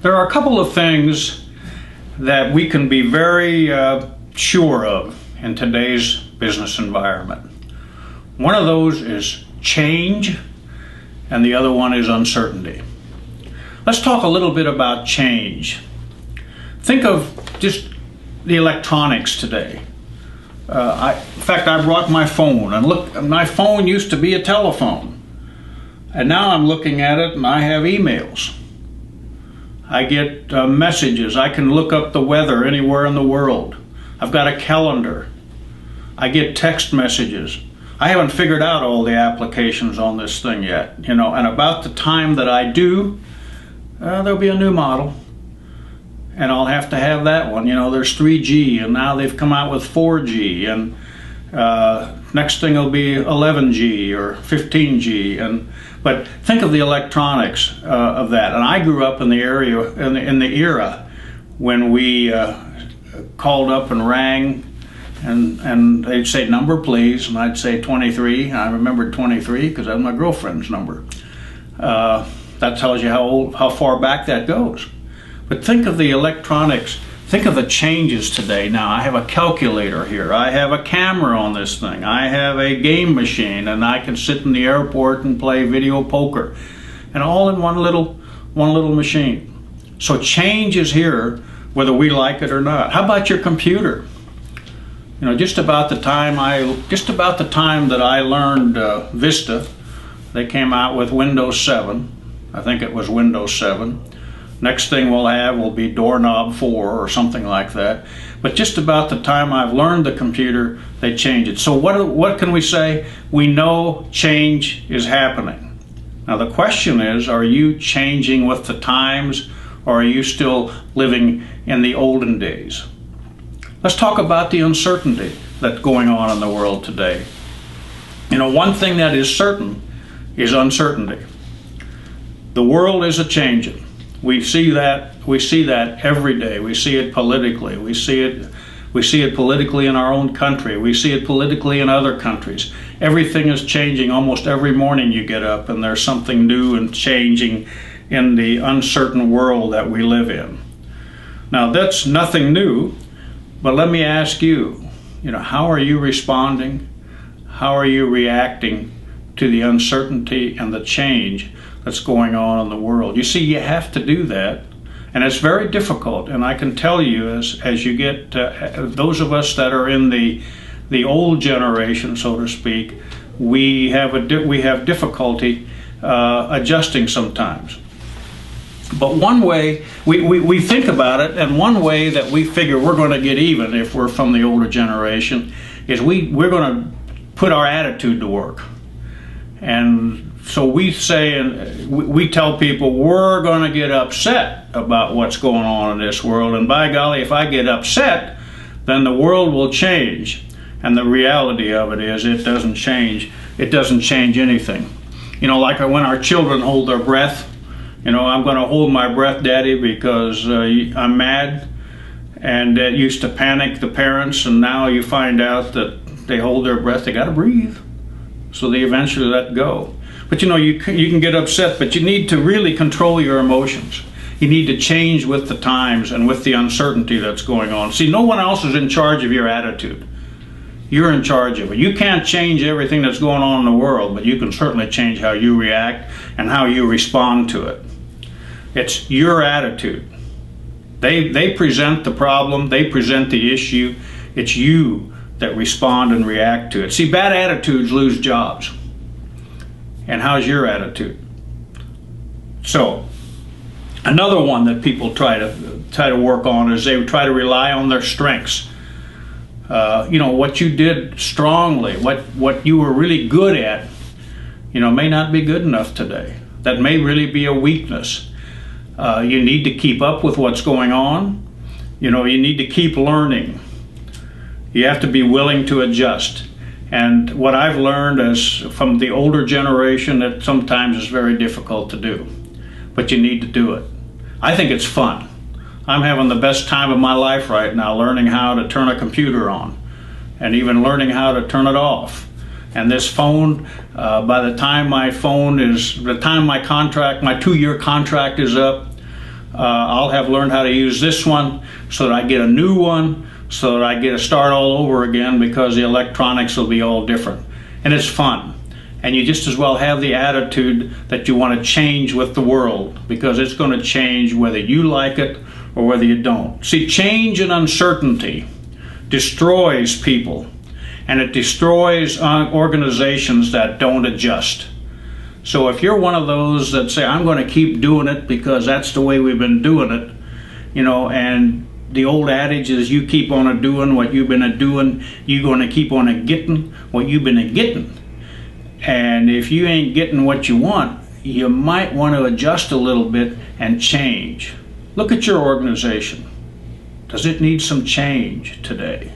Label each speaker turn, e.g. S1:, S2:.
S1: There are a couple of things that we can be very sure of in today's business environment. One of those is change, and the other one is uncertainty. Let's talk a little bit about change. Think of just the electronics today. In fact, I brought my phone, and look, my phone used to be a telephone, and now I'm looking at it and I have emails. I get messages. I can look up the weather anywhere in the world. I've got a calendar. I get text messages. I haven't figured out all the applications on this thing yet, and about the time that I do, there'll be a new model, and I'll have to have that one. There's 3G, and now they've come out with 4G, and next thing will be 11G or 15G. But think of the electronics of that. And I grew up in the area, in the era when we called up and rang, and they'd say, "Number, please," and I'd say 23. I remembered 23 because that was my girlfriend's number. That tells you how far back that goes. But think of the electronics. Think of the changes today. Now, I have a calculator here. I have a camera on this thing. I have a game machine, and I can sit in the airport and play video poker, and all in one little machine. So change is here, whether we like it or not. How about your computer? Just about the time that I learned Vista, they came out with Windows 7. I think it was Windows 7. Next thing we'll have will be Doorknob 4 or something like that. But just about the time I've learned the computer, they changed it. So what can we say? We know change is happening. Now the question is, are you changing with the times, or are you still living in the olden days? Let's talk about the uncertainty that's going on in the world today. One thing that is certain is uncertainty. The world is a-changing. We see that every day. We see it politically. We see it politically in our own country. We see it politically in other countries. Everything is changing. Almost every morning you get up and there's something new and changing in the uncertain world that we live in. Now that's nothing new, but let me ask you, how are you responding? How are you reacting to the uncertainty and the change that's going on in the world? You see, you have to do that, and it's very difficult. And I can tell you, as you get those of us that are in the old generation, so to speak, we have difficulty adjusting sometimes. But one way we think about it, and one way that we figure we're going to get even if we're from the older generation, is we're going to put our attitude to work. And so we say, and we tell people, we're going to get upset about what's going on in this world, and by golly, if I get upset, then the world will change. And the reality of it is, it doesn't change. It doesn't change anything. Like when our children hold their breath, I'm going to hold my breath, Daddy, because I'm mad. And that used to panic the parents, and now you find out that they hold their breath. They got to breathe, so they eventually let go. But you can get upset, but you need to really control your emotions. You need to change with the times and with the uncertainty that's going on. See, no one else is in charge of your attitude. You're in charge of it. You can't change everything that's going on in the world, but you can certainly change how you react and how you respond to it. It's your attitude. They present the problem, they present the issue. It's you that respond and react to it. See, bad attitudes lose jobs. And how's your attitude? So, another one that people try to work on is they try to rely on their strengths. What you did strongly, what you were really good at, may not be good enough today. That may really be a weakness. You need to keep up with what's going on. You need to keep learning. You have to be willing to adjust. And what I've learned is from the older generation, that sometimes is very difficult to do, but you need to do it. I think it's fun. I'm having the best time of my life right now, learning how to turn a computer on and even learning how to turn it off. And this phone, by the time my 2-year contract is up, I'll have learned how to use this one so that I get a new one, so that I get to start all over again, because the electronics will be all different. And it's fun. And you just as well have the attitude that you want to change with the world, because it's going to change whether you like it or whether you don't. See, change and uncertainty destroys people, and it destroys organizations that don't adjust. So if you're one of those that say, I'm going to keep doing it because that's the way we've been doing it, and the old adage is you keep on a-doing what you've been a-doing, you're going to keep on a-getting what you've been a-getting. And if you ain't getting what you want, you might want to adjust a little bit and change. Look at your organization. Does it need some change today?